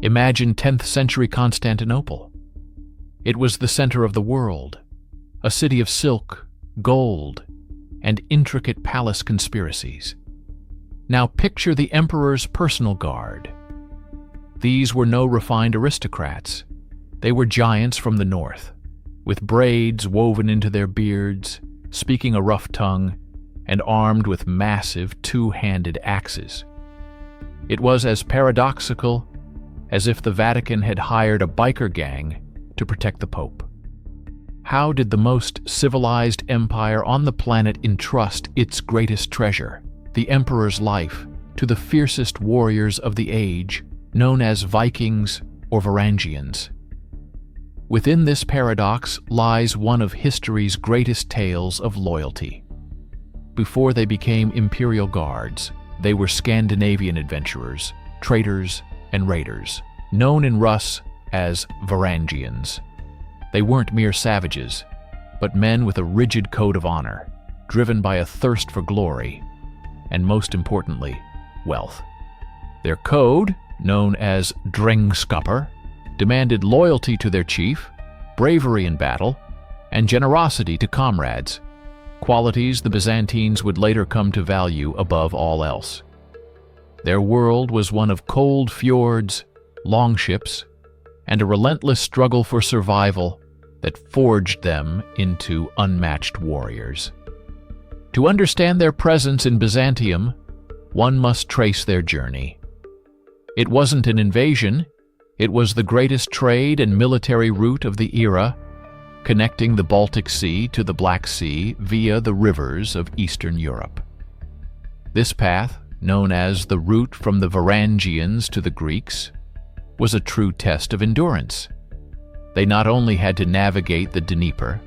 Imagine 10th century Constantinople. It was the center of the world, a city of silk, gold, and intricate palace conspiracies. Now picture the emperor's personal guard. These were no refined aristocrats. They were giants from the north, with braids woven into their beards, speaking a rough tongue, and armed with massive two-handed axes. It was as paradoxical as if the Vatican had hired a biker gang to protect the Pope. How did the most civilized empire on the planet entrust its greatest treasure, the emperor's life, to the fiercest warriors of the age, known as Vikings or Varangians? Within this paradox lies one of history's greatest tales of loyalty. Before they became imperial guards, they were Scandinavian adventurers, traders, and raiders, known in Rus as Varangians. They weren't mere savages, but men with a rigid code of honor, driven by a thirst for glory, and most importantly, wealth. Their code, known as drengskapper, demanded loyalty to their chief, bravery in battle, and generosity to comrades, qualities the Byzantines would later come to value above all else. Their world was one of cold fjords, longships, and a relentless struggle for survival that forged them into unmatched warriors. To understand their presence in Byzantium, one must trace their journey. It wasn't an invasion, it was the greatest trade and military route of the era, connecting the Baltic Sea to the Black Sea via the rivers of Eastern Europe. This path, known as the route from the Varangians to the Greeks, was a true test of endurance. They not only had to navigate the Dnieper,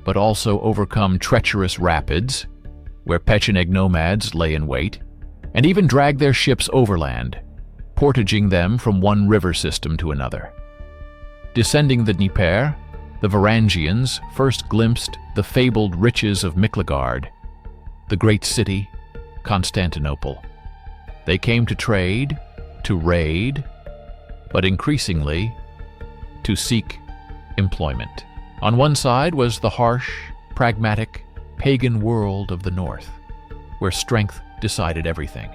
but also overcome treacherous rapids, where Pecheneg nomads lay in wait, and even drag their ships overland, portaging them from one river system to another. Descending the Dnieper, the Varangians first glimpsed the fabled riches of Miklagard, the great city, Constantinople. They came to trade, to raid, but increasingly to seek employment. On one side was the harsh, pragmatic, pagan world of the north, where strength decided everything.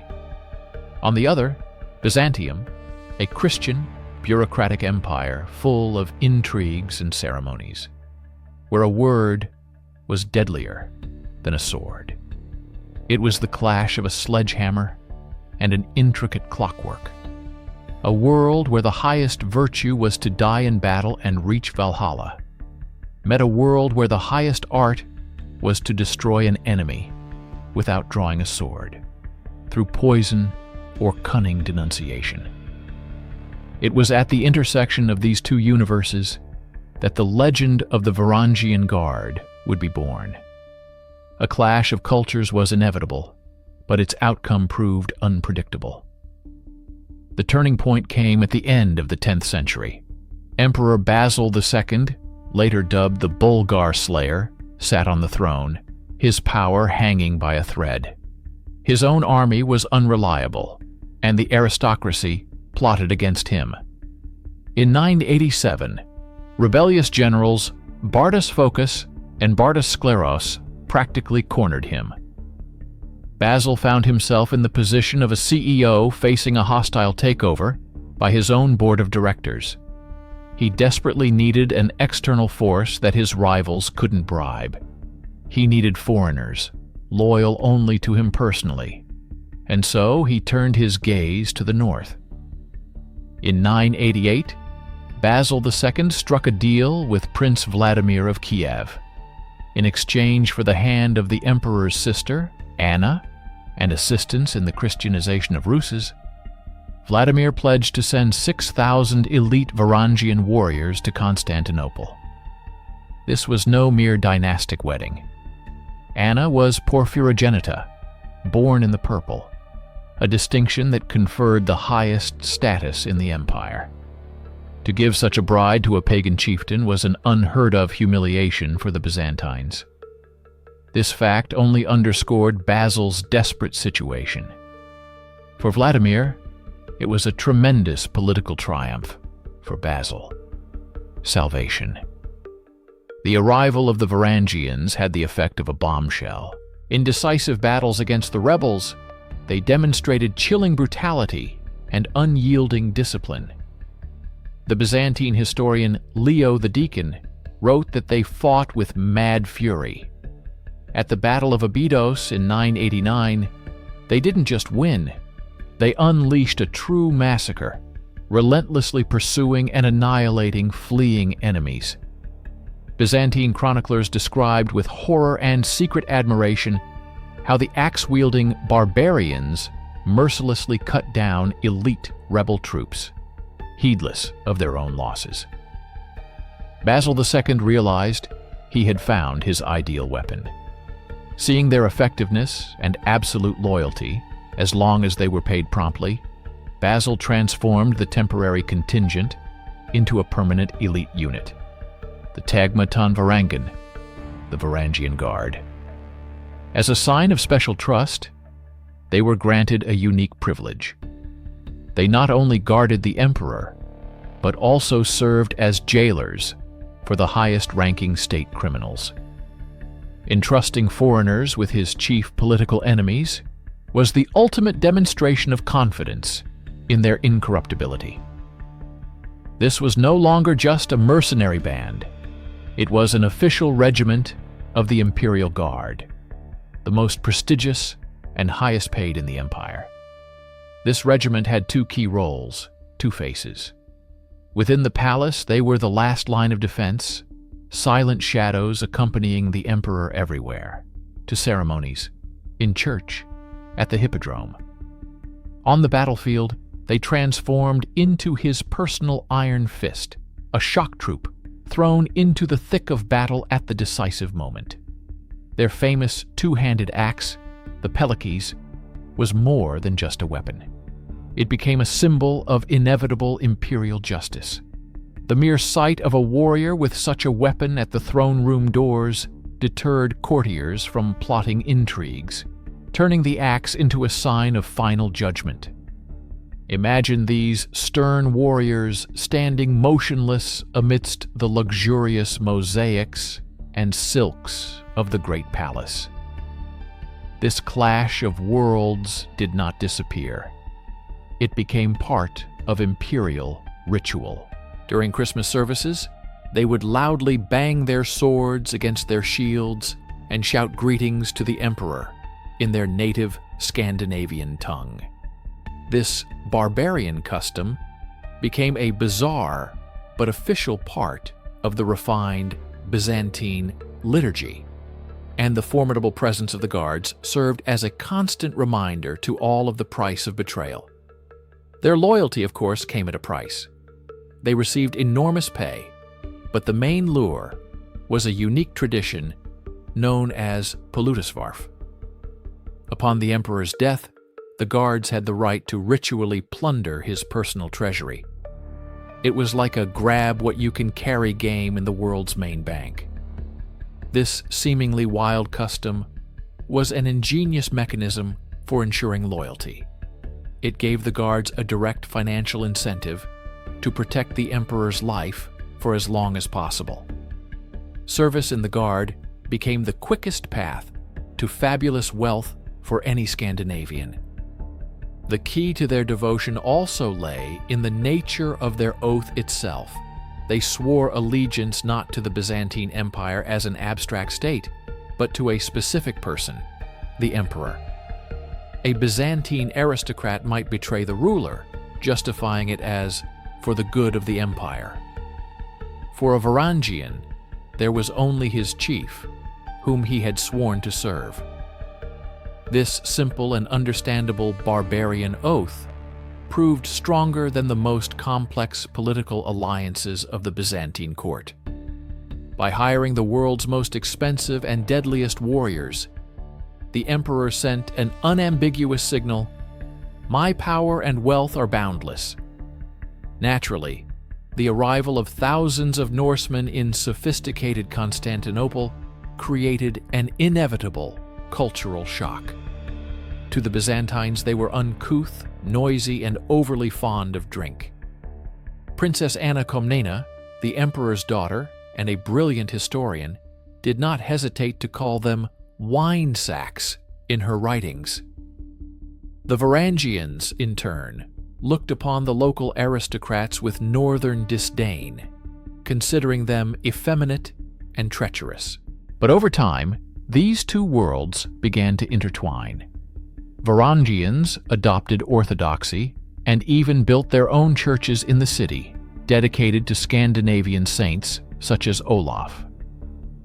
On the other, Byzantium, a Christian, bureaucratic empire full of intrigues and ceremonies, where a word was deadlier than a sword. It was the clash of a sledgehammer and an intricate clockwork. A world where the highest virtue was to die in battle and reach Valhalla, met a world where the highest art was to destroy an enemy without drawing a sword, through poison or cunning denunciation. It was at the intersection of these two universes that the legend of the Varangian Guard would be born. A clash of cultures was inevitable, but its outcome proved unpredictable. The turning point came at the end of the 10th century. Emperor Basil II, later dubbed the Bulgar Slayer, sat on the throne, his power hanging by a thread. His own army was unreliable, and the aristocracy plotted against him. In 987, rebellious generals Bardas Phocas and Bardas Skleros practically cornered him. Basil found himself in the position of a CEO facing a hostile takeover by his own board of directors. He desperately needed an external force that his rivals couldn't bribe. He needed foreigners, loyal only to him personally, and so he turned his gaze to the north. In 988, Basil II struck a deal with Prince Vladimir of Kiev. In exchange for the hand of the emperor's sister, Anna, and assistance in the Christianization of Russes, Vladimir pledged to send 6,000 elite Varangian warriors to Constantinople. This was no mere dynastic wedding. Anna was Porphyrogenita, born in the purple, a distinction that conferred the highest status in the empire. To give such a bride to a pagan chieftain was an unheard-of humiliation for the Byzantines. This fact only underscored Basil's desperate situation. For Vladimir, It was a tremendous political triumph for Basil. Salvation. The arrival of the Varangians had the effect of a bombshell. In decisive battles against the rebels, they demonstrated chilling brutality and unyielding discipline. The Byzantine historian Leo the Deacon wrote that they fought with mad fury. At the Battle of Abydos in 989, they didn't just win, they unleashed a true massacre, relentlessly pursuing and annihilating fleeing enemies. Byzantine chroniclers described with horror and secret admiration how the axe-wielding barbarians mercilessly cut down elite rebel troops, heedless of their own losses. Basil II realized he had found his ideal weapon. Seeing their effectiveness and absolute loyalty, as long as they were paid promptly, Basil transformed the temporary contingent into a permanent elite unit, the Tagma Tan Varangan, the Varangian Guard. As a sign of special trust, they were granted a unique privilege. They not only guarded the emperor, but also served as jailers for the highest-ranking state criminals. Entrusting foreigners with his chief political enemies was the ultimate demonstration of confidence in their incorruptibility. This was no longer just a mercenary band. It was an official regiment of the Imperial Guard, the most prestigious and highest paid in the empire. This regiment had two key roles, two faces. Within the palace, they were the last line of defense, silent shadows accompanying the emperor everywhere, to ceremonies, in church, at the hippodrome. On the battlefield, they transformed into his personal iron fist, a shock troop thrown into the thick of battle at the decisive moment. Their famous two-handed axe, the Pelekes, was more than just a weapon. It became a symbol of inevitable imperial justice. The mere sight of a warrior with such a weapon at the throne room doors deterred courtiers from plotting intrigues, turning the axe into a sign of final judgment. Imagine these stern warriors standing motionless amidst the luxurious mosaics and silks of the great palace. This clash of worlds did not disappear. It became part of imperial ritual. During Christmas services, they would loudly bang their swords against their shields and shout greetings to the emperor in their native Scandinavian tongue. This barbarian custom became a bizarre but official part of the refined Byzantine liturgy, and the formidable presence of the guards served as a constant reminder to all of the price of betrayal. Their loyalty, of course, came at a price. They received enormous pay, but the main lure was a unique tradition known as Pollutusvarf. Upon the emperor's death, the guards had the right to ritually plunder his personal treasury. It was like a grab-what-you-can-carry game in the world's main bank. This seemingly wild custom was an ingenious mechanism for ensuring loyalty. It gave the guards a direct financial incentive to protect the emperor's life for as long as possible. Service in the guard became the quickest path to fabulous wealth for any Scandinavian. The key to their devotion also lay in the nature of their oath itself. They swore allegiance not to the Byzantine Empire as an abstract state, but to a specific person, the emperor. A Byzantine aristocrat might betray the ruler, justifying it as for the good of the empire. For a Varangian, there was only his chief, whom he had sworn to serve. This simple and understandable barbarian oath proved stronger than the most complex political alliances of the Byzantine court. By hiring the world's most expensive and deadliest warriors, the emperor sent an unambiguous signal: "My power and wealth are boundless." Naturally, the arrival of thousands of Norsemen in sophisticated Constantinople created an inevitable cultural shock. To the Byzantines, they were uncouth, noisy, and overly fond of drink. Princess Anna Komnena, the emperor's daughter and a brilliant historian, did not hesitate to call them wine sacks in her writings. The Varangians, in turn, looked upon the local aristocrats with northern disdain, considering them effeminate and treacherous. But over time, these two worlds began to intertwine. Varangians adopted orthodoxy and even built their own churches in the city, dedicated to Scandinavian saints such as Olaf.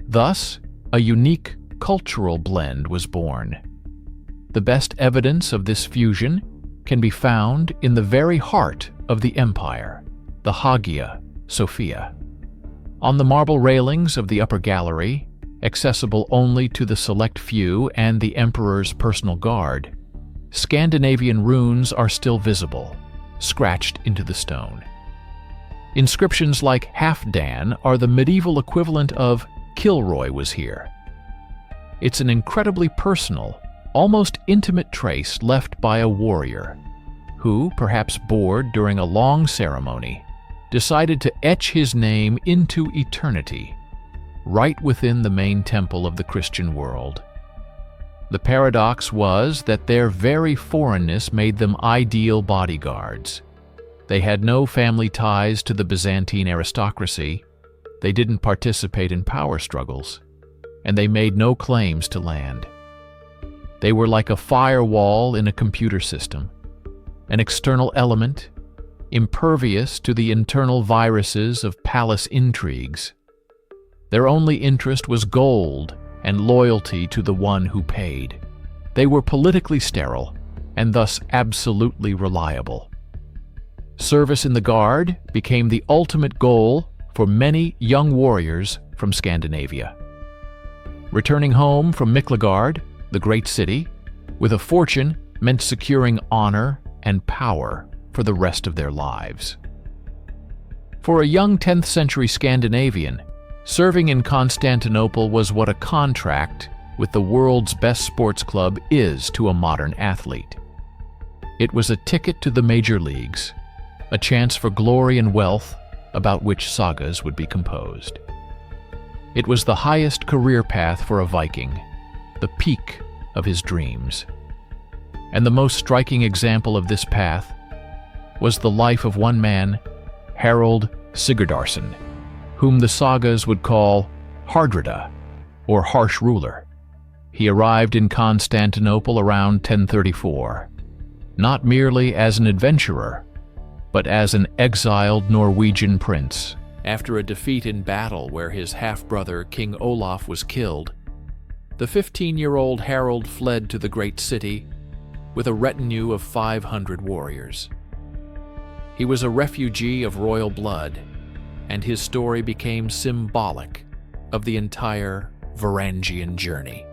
Thus, a unique cultural blend was born. The best evidence of this fusion can be found in the very heart of the empire, the Hagia Sophia. On the marble railings of the upper gallery, accessible only to the select few and the emperor's personal guard, Scandinavian runes are still visible, scratched into the stone. Inscriptions like Halfdan are the medieval equivalent of Kilroy was here. It's an incredibly personal, almost intimate trace left by a warrior who, perhaps bored during a long ceremony, decided to etch his name into eternity, right within the main temple of the Christian world. The paradox was that their very foreignness made them ideal bodyguards. They had no family ties to the Byzantine aristocracy, they didn't participate in power struggles, and they made no claims to land. They were like a firewall in a computer system, an external element, impervious to the internal viruses of palace intrigues. Their only interest was gold and loyalty to the one who paid. They were politically sterile and thus absolutely reliable. Service in the Guard became the ultimate goal for many young warriors from Scandinavia. Returning home from Miklagard, the great city, with a fortune meant securing honor and power for the rest of their lives. For a young 10th century Scandinavian, serving in Constantinople was what a contract with the world's best sports club is to a modern athlete. It was a ticket to the major leagues, a chance for glory and wealth about which sagas would be composed. It was the highest career path for a Viking, the peak of his dreams. And the most striking example of this path was the life of one man, Harald Sigurdarson, whom the sagas would call Hardrada, or harsh ruler. He arrived in Constantinople around 1034, not merely as an adventurer, but as an exiled Norwegian prince. After a defeat in battle where his half-brother King Olaf was killed, the 15-year-old Harald fled to the great city with a retinue of 500 warriors. He was a refugee of royal blood, and his story became symbolic of the entire Varangian journey.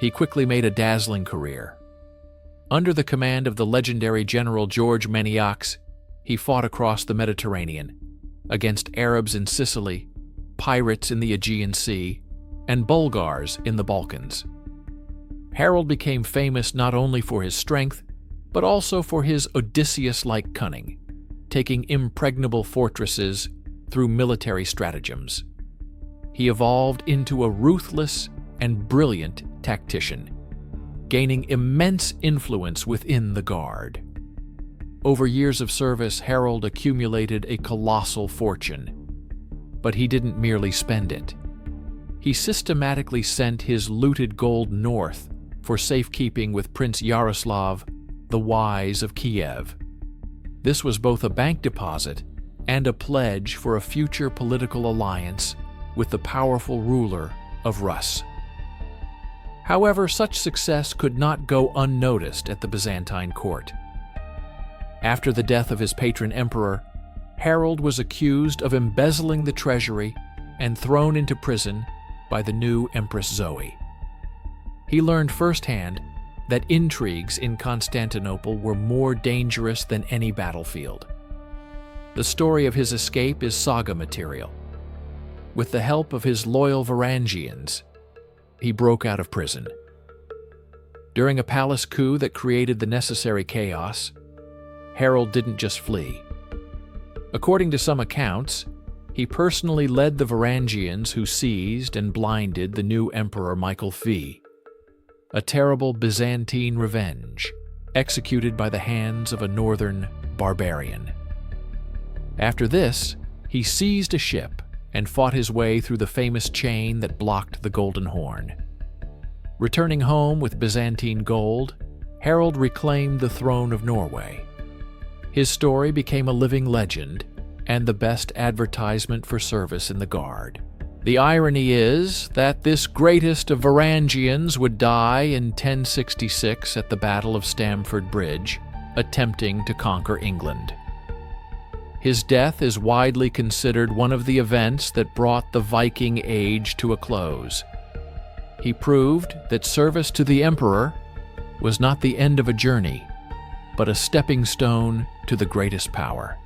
He quickly made a dazzling career. Under the command of the legendary general George Maniacs, he fought across the Mediterranean, against Arabs in Sicily, pirates in the Aegean Sea, and Bulgars in the Balkans. Harald became famous not only for his strength, but also for his Odysseus-like cunning, taking impregnable fortresses through military stratagems. He evolved into a ruthless and brilliant tactician, gaining immense influence within the Guard. Over years of service, Harald accumulated a colossal fortune, but he didn't merely spend it. He systematically sent his looted gold north for safekeeping with Prince Yaroslav the Wise of Kiev. This was both a bank deposit and a pledge for a future political alliance with the powerful ruler of Rus. However, such success could not go unnoticed at the Byzantine court. After the death of his patron emperor, Harald was accused of embezzling the treasury and thrown into prison by the new Empress Zoe. He learned firsthand that intrigues in Constantinople were more dangerous than any battlefield. The story of his escape is saga material. With the help of his loyal Varangians, he broke out of prison. During a palace coup that created the necessary chaos, Harold didn't just flee. According to some accounts, he personally led the Varangians who seized and blinded the new Emperor Michael V, a terrible Byzantine revenge executed by the hands of a northern barbarian. After this, he seized a ship and fought his way through the famous chain that blocked the Golden Horn. Returning home with Byzantine gold, Harold reclaimed the throne of Norway. His story became a living legend and the best advertisement for service in the Guard. The irony is that this greatest of Varangians would die in 1066 at the Battle of Stamford Bridge, attempting to conquer England. His death is widely considered one of the events that brought the Viking Age to a close. He proved that service to the emperor was not the end of a journey, but a stepping stone to the greatest power.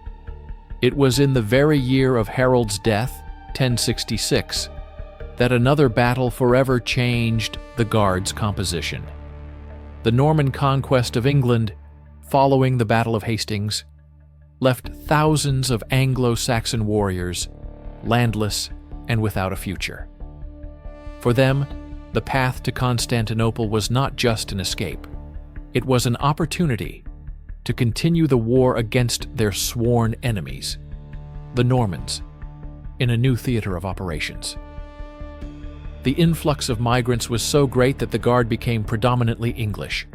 It was in the very year of Harold's death, 1066, that another battle forever changed the Guard's composition. The Norman conquest of England, following the Battle of Hastings, left thousands of Anglo-Saxon warriors landless and without a future. For them, the path to Constantinople was not just an escape. It was an opportunity to continue the war against their sworn enemies, the Normans, in a new theater of operations. The influx of migrants was so great that the Guard became predominantly English,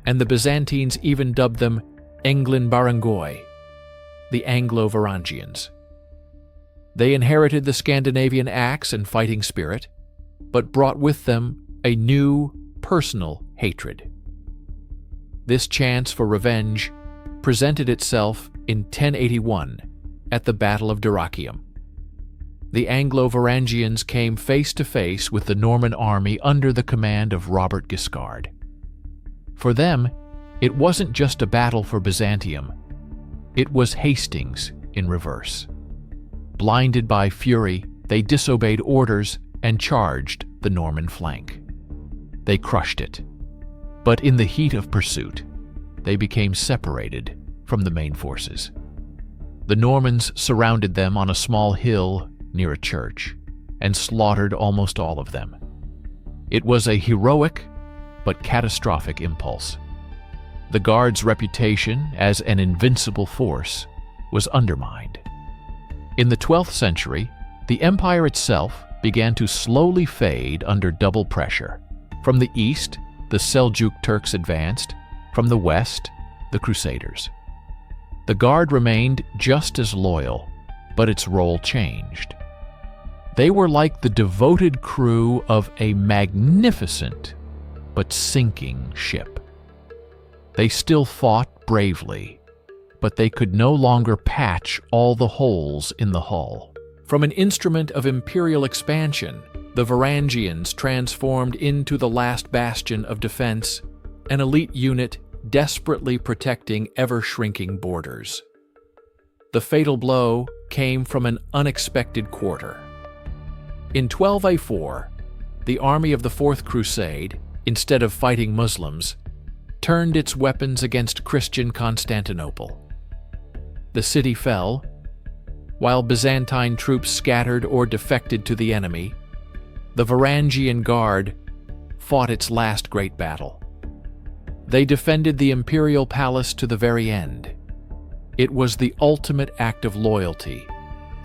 and the Byzantines even dubbed them Englyn Barangoi, the Anglo-Varangians. They inherited the Scandinavian axe and fighting spirit, but brought with them a new, personal hatred. This chance for revenge presented itself in 1081 at the Battle of Dyrrhachium. The Anglo-Varangians came face to face with the Norman army under the command of Robert Guiscard. For them, it wasn't just a battle for Byzantium. It was Hastings in reverse. Blinded by fury, they disobeyed orders and charged the Norman flank. They crushed it. But in the heat of pursuit, they became separated from the main forces. The Normans surrounded them on a small hill near a church and slaughtered almost all of them. It was a heroic but catastrophic impulse. The Guard's reputation as an invincible force was undermined. In the 12th century, the empire itself began to slowly fade under double pressure. From the east, the Seljuk Turks advanced. From the west, the Crusaders. The Guard remained just as loyal, but its role changed. They were like the devoted crew of a magnificent but sinking ship. They still fought bravely, but they could no longer patch all the holes in the hull. From an instrument of imperial expansion, the Varangians transformed into the last bastion of defense, an elite unit desperately protecting ever-shrinking borders. The fatal blow came from an unexpected quarter. In 1204, the army of the Fourth Crusade, instead of fighting Muslims, turned its weapons against Christian Constantinople. The city fell, while Byzantine troops scattered or defected to the enemy. The Varangian Guard fought its last great battle. They defended the imperial palace to the very end. It was the ultimate act of loyalty,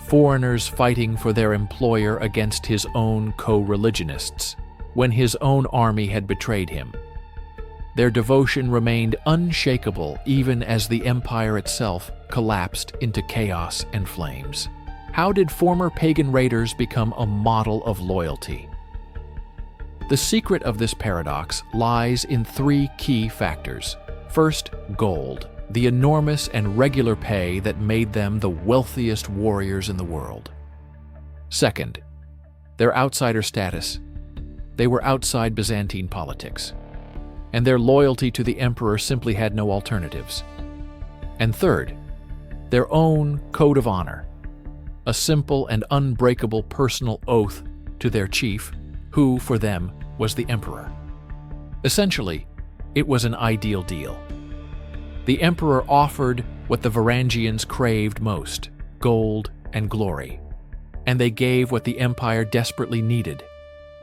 foreigners fighting for their employer against his own co-religionists, when his own army had betrayed him. Their devotion remained unshakable even as the empire itself collapsed into chaos and flames. How did former pagan raiders become a model of loyalty? The secret of this paradox lies in three key factors. First, gold, the enormous and regular pay that made them the wealthiest warriors in the world. Second, their outsider status. They were outside Byzantine politics, and their loyalty to the emperor simply had no alternatives. And third, their own code of honor, a simple and unbreakable personal oath to their chief, who, for them, was the emperor. Essentially, It was an ideal deal. The emperor offered what the Varangians craved most: gold and glory. And they gave what the empire desperately needed: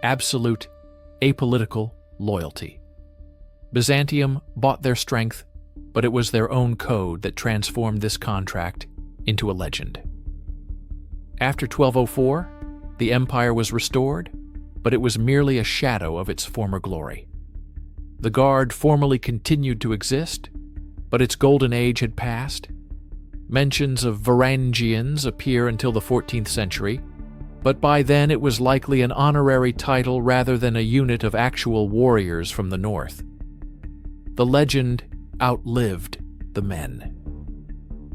absolute, apolitical loyalty. Byzantium bought their strength, but it was their own code that transformed this contract into a legend. After 1204, the empire was restored, but it was merely a shadow of its former glory. The Guard formally continued to exist, but its golden age had passed. Mentions of Varangians appear until the 14th century, but by then it was likely an honorary title rather than a unit of actual warriors from the north. The legend outlived the men.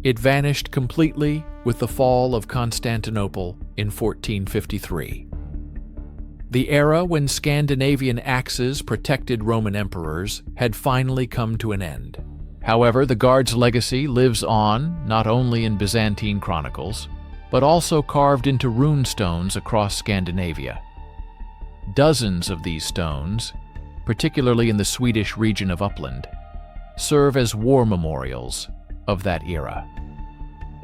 It vanished completely with the fall of Constantinople in 1453. The era when Scandinavian axes protected Roman emperors had finally come to an end. However, the Guard's legacy lives on not only in Byzantine chronicles, but also carved into rune stones across Scandinavia. Dozens of these stones, particularly in the Swedish region of Uppland, serve as war memorials of that era.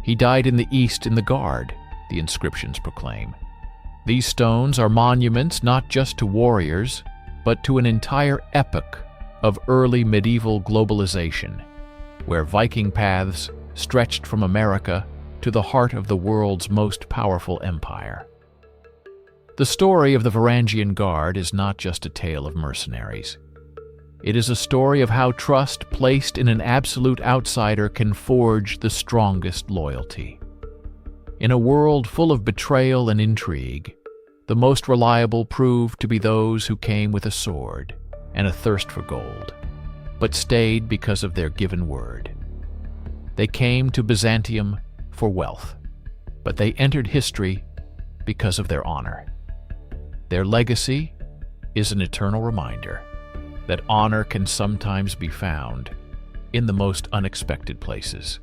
He died in the East in the Guard, the inscriptions proclaim. These stones are monuments not just to warriors, but to an entire epoch of early medieval globalization, where Viking paths stretched from America to the heart of the world's most powerful empire. The story of the Varangian Guard is not just a tale of mercenaries. It is a story of how trust placed in an absolute outsider can forge the strongest loyalty. In a world full of betrayal and intrigue, the most reliable proved to be those who came with a sword and a thirst for gold, but stayed because of their given word. They came to Byzantium for wealth, but they entered history because of their honor. Their legacy is an eternal reminder that honor can sometimes be found in the most unexpected places.